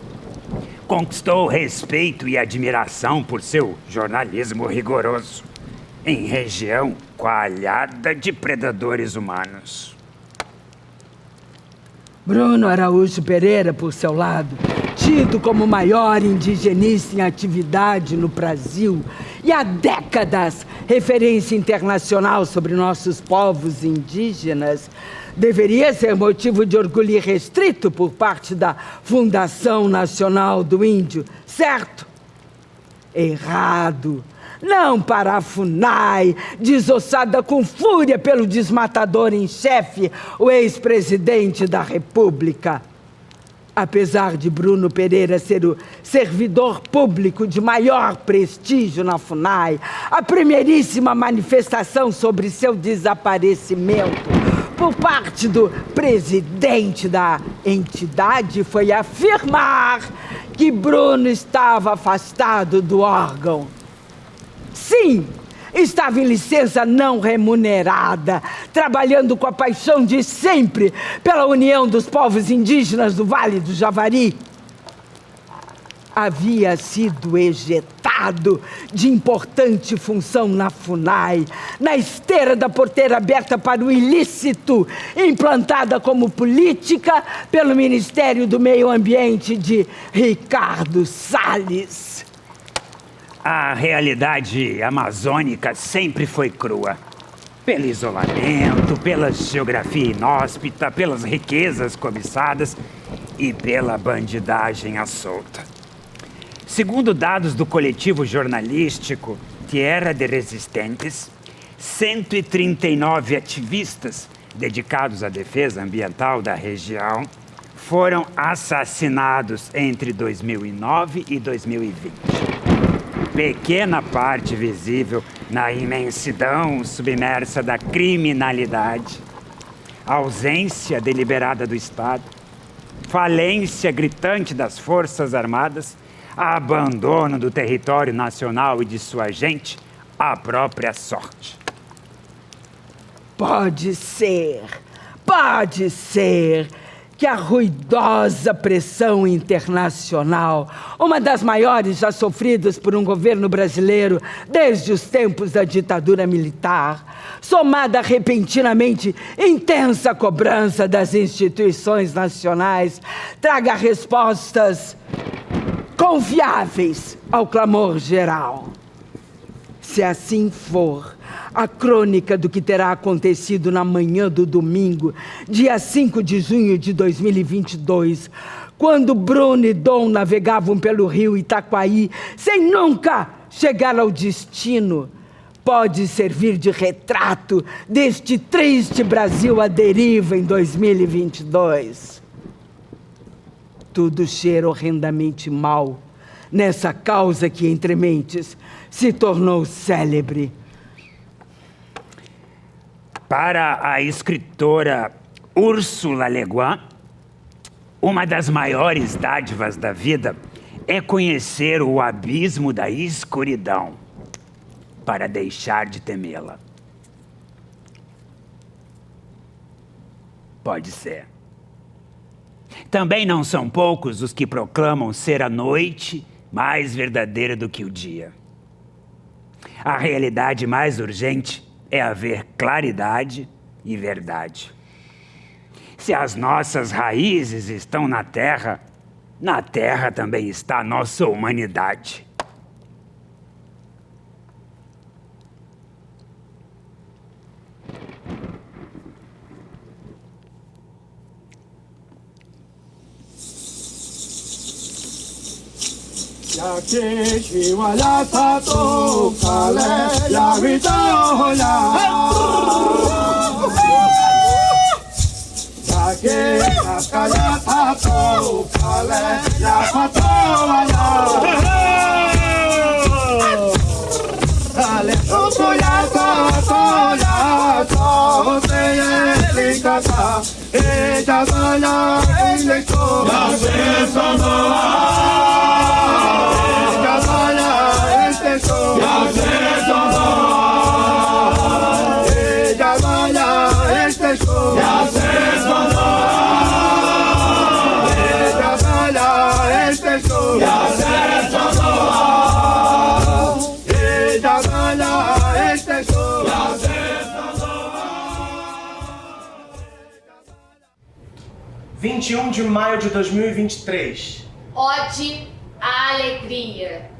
Conquistou respeito e admiração por seu jornalismo rigoroso, em região coalhada de predadores humanos. Bruno Araújo Pereira, por seu lado, tido como o maior indigenista em atividade no Brasil e há décadas referência internacional sobre nossos povos indígenas, deveria ser motivo de orgulho irrestrito por parte da Fundação Nacional do Índio, certo? Errado. Não para a FUNAI, desossada com fúria pelo desmatador em chefe, o ex-presidente da República. Apesar de Bruno Pereira ser o servidor público de maior prestígio na FUNAI, a primeiríssima manifestação sobre seu desaparecimento por parte do presidente da entidade foi afirmar que Bruno estava afastado do órgão. Sim, estava em licença não remunerada, trabalhando com a paixão de sempre pela união dos povos indígenas do Vale do Javari. Havia sido ejetado de importante função na FUNAI, na esteira da porteira aberta para o ilícito, implantada como política pelo Ministério do Meio Ambiente de Ricardo Salles. A realidade amazônica sempre foi crua. Pelo isolamento, pela geografia inóspita, pelas riquezas cobiçadas e pela bandidagem à solta. Segundo dados do coletivo jornalístico Tierra de Resistentes, 139 ativistas dedicados à defesa ambiental da região foram assassinados entre 2009 e 2020. Pequena parte visível na imensidão submersa da criminalidade, ausência deliberada do Estado, falência gritante das Forças Armadas, abandono do território nacional e de sua gente à própria sorte. Pode ser que a ruidosa pressão internacional, uma das maiores já sofridas por um governo brasileiro desde os tempos da ditadura militar, somada à repentinamente intensa cobrança das instituições nacionais, traga respostas confiáveis ao clamor geral. Se assim for, a crônica do que terá acontecido na manhã do domingo, dia 5 de junho de 2022, quando Bruno e Dom navegavam pelo rio Itaquaí sem nunca chegar ao destino, pode servir de retrato deste triste Brasil à deriva em 2022. Tudo cheira horrendamente mal nessa causa que, entre mentes, se tornou célebre. Para a escritora Ursula Le Guin, uma das maiores dádivas da vida é conhecer o abismo da escuridão para deixar de temê-la. Pode ser. Também não são poucos os que proclamam ser a noite mais verdadeira do que o dia. A realidade mais urgente é haver claridade e verdade. Se as nossas raízes estão na terra também está a nossa humanidade. (21 de maio de 2023). Ode à alegria.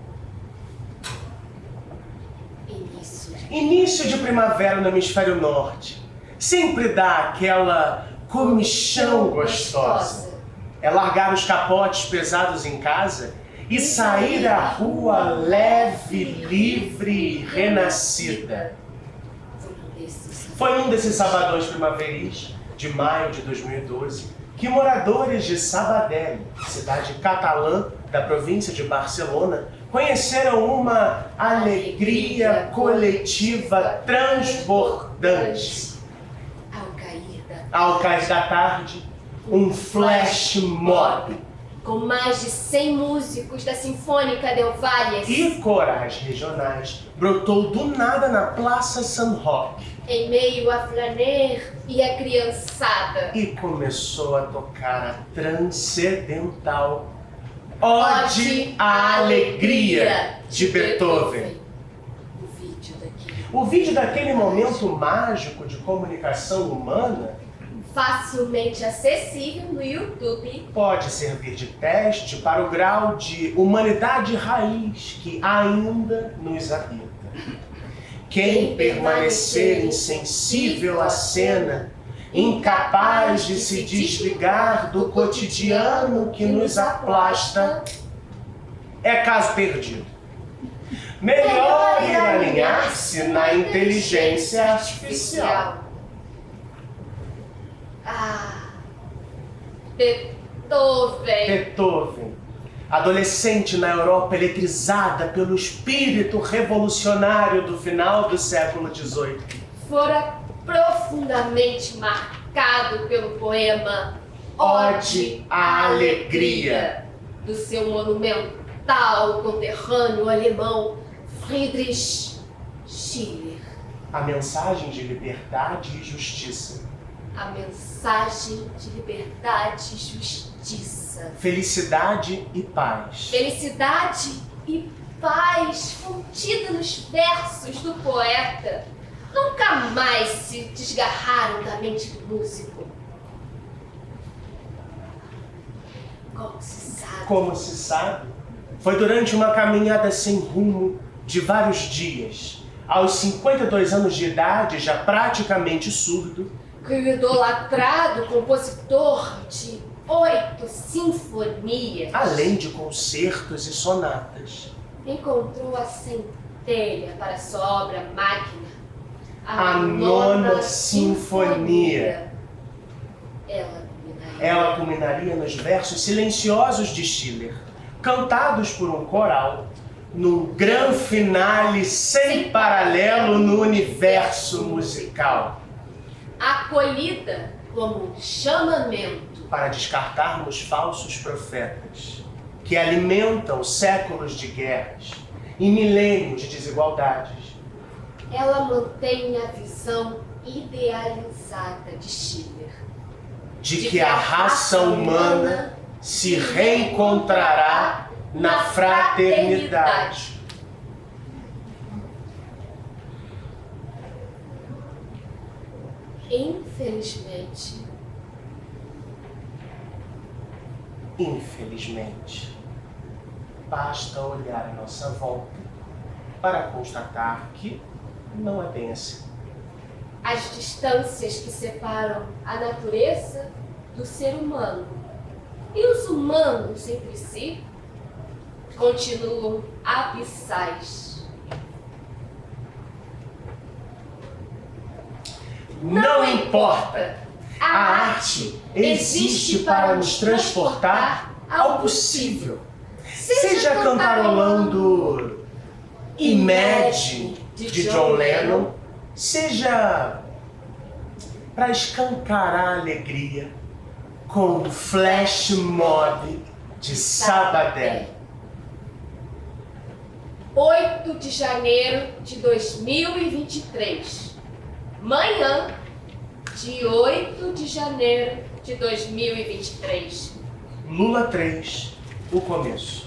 Início de primavera no hemisfério norte. Sempre dá aquela comichão gostosa. É largar os capotes pesados em casa e sair à rua leve, livre e renascida. Foi um desses sabadões primaveris de maio de 2012 que moradores de Sabadell, cidade catalã da província de Barcelona, conheceram uma alegria coletiva transbordante. Ao cair da tarde, um flash mob com mais de 100 músicos da Sinfônica Del Valles e corais regionais brotou do nada na Praça San Roque, em meio a flaner e a criançada, e começou a tocar a transcendental Ode à Alegria de Beethoven. O vídeo daquele momento mágico de comunicação humana, facilmente acessível no YouTube, pode servir de teste para o grau de humanidade raiz que ainda nos habita. Quem permanecer insensível à cena, incapaz de se desligar do cotidiano que nos aplasta, é caso perdido. Melhor ir alinhar-se na inteligência artificial. Beethoven, adolescente na Europa eletrizada pelo espírito revolucionário do final do século XVIII, fora profundamente marcado pelo poema Ode à Alegria, do seu monumental conterrâneo alemão Friedrich Schiller. A mensagem de liberdade e justiça a mensagem de liberdade e justiça. Felicidade e paz. Felicidade e paz contida nos versos do poeta nunca mais se desgarraram da mente do músico. Como se sabe, foi durante uma caminhada sem rumo de vários dias, aos 52 anos de idade, já praticamente surdo, que o idolatrado compositor de 8 sinfonias, além de concertos e sonatas, encontrou a centelha para sua obra magna, a Nona Sinfonia. Ela culminaria nos versos silenciosos de Schiller, cantados por um coral, num grande finale sem paralelo no universo musical. Acolhida como um chamamento para descartarmos falsos profetas que alimentam séculos de guerras e milênios de desigualdades. Ela mantém a visão idealizada de Schiller, de que a raça humana se reencontrará na fraternidade. Infelizmente, basta olhar à nossa volta para constatar que não é bem assim. As distâncias que separam a natureza do ser humano e os humanos entre si continuam abissais. Não importa! A arte existe para nos transportar ao possível. Seja cantarolando Imagine de John Lennon, seja para escancarar a alegria com Flash Mob de Sabadell. 8 de janeiro de 2023. Manhã de 8 de janeiro de 2023. Lula 3, o começo.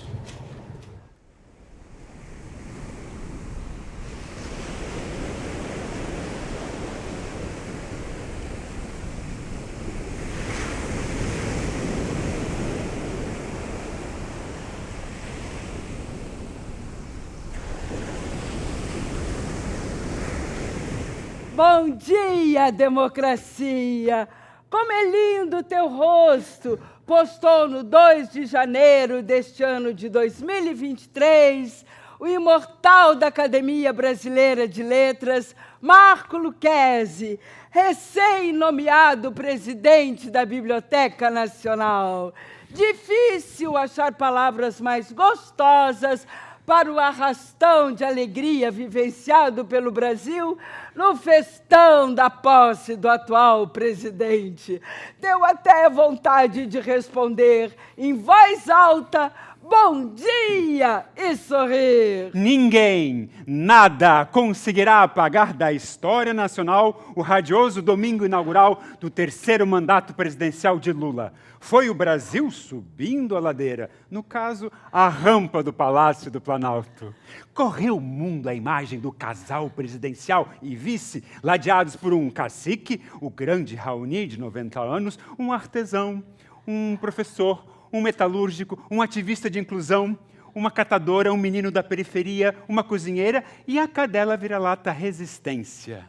Bom dia, democracia! Como é lindo o teu rosto! Postou no 2 de janeiro deste ano de 2023 o imortal da Academia Brasileira de Letras, Marco Lucchesi, recém-nomeado presidente da Biblioteca Nacional. Difícil achar palavras mais gostosas para o arrastão de alegria vivenciado pelo Brasil no festão da posse do atual presidente. Deu até vontade de responder em voz alta, bom dia, e sorrir. Ninguém, nada conseguirá apagar da história nacional o radioso domingo inaugural do 3º mandato presidencial de Lula. Foi o Brasil subindo a ladeira, no caso, a rampa do Palácio do Planalto. Correu o mundo a imagem do casal presidencial e vice, ladeados por um cacique, o grande Raoni, de 90 anos, um artesão, um professor, um metalúrgico, um ativista de inclusão, uma catadora, um menino da periferia, uma cozinheira e a cadela vira-lata Resistência.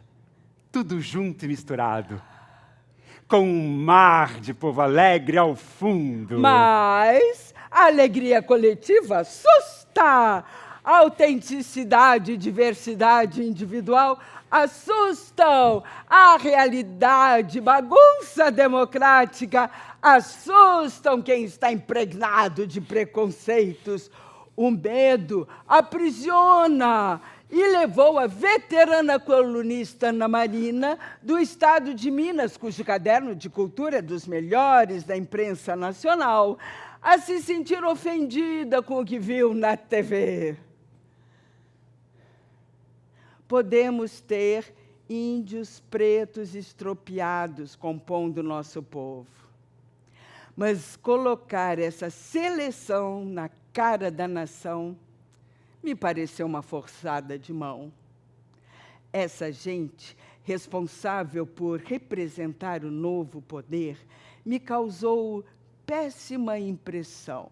Tudo junto e misturado, com um mar de povo alegre ao fundo. Mas a alegria coletiva assusta. A autenticidade e diversidade individual assustam. A realidade, bagunça democrática, assustam quem está impregnado de preconceitos. O medo aprisiona e levou a veterana colunista Ana Marina, do estado de Minas, cujo caderno de cultura é dos melhores da imprensa nacional, a se sentir ofendida com o que viu na TV. Podemos ter índios pretos estropiados compondo nosso povo. Mas colocar essa seleção na cara da nação me pareceu uma forçada de mão. Essa gente, responsável por representar o novo poder, me causou péssima impressão.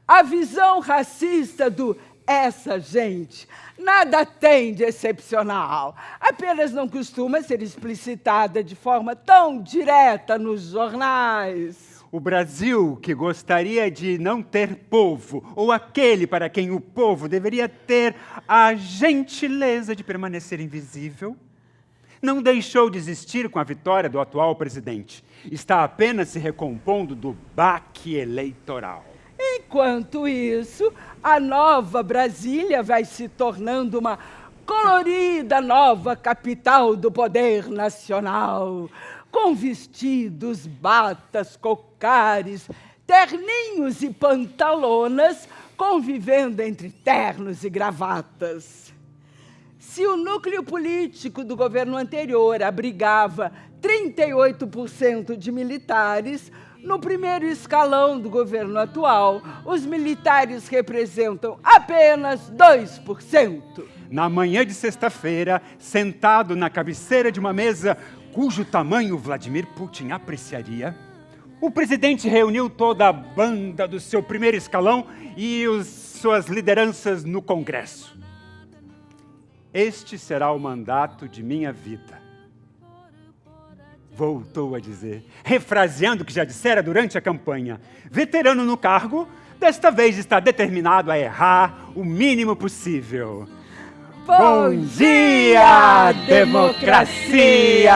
A visão racista do essa gente nada tem de excepcional, apenas não costuma ser explicitada de forma tão direta nos jornais. O Brasil, que gostaria de não ter povo, ou aquele para quem o povo deveria ter a gentileza de permanecer invisível, não deixou de existir com a vitória do atual presidente. Está apenas se recompondo do baque eleitoral. Enquanto isso, a nova Brasília vai se tornando uma colorida nova capital do poder nacional, com vestidos, batas, cocares, terninhos e pantalonas, convivendo entre ternos e gravatas. Se o núcleo político do governo anterior abrigava 38% de militares, no primeiro escalão do governo atual, os militares representam apenas 2%. Na manhã de sexta-feira, sentado na cabeceira de uma mesa cujo tamanho Vladimir Putin apreciaria, o presidente reuniu toda a banda do seu primeiro escalão e suas lideranças no Congresso. Este será o mandato de minha vida. Voltou a dizer, refraseando o que já dissera durante a campanha. Veterano no cargo, desta vez está determinado a errar o mínimo possível. Bom dia, democracia!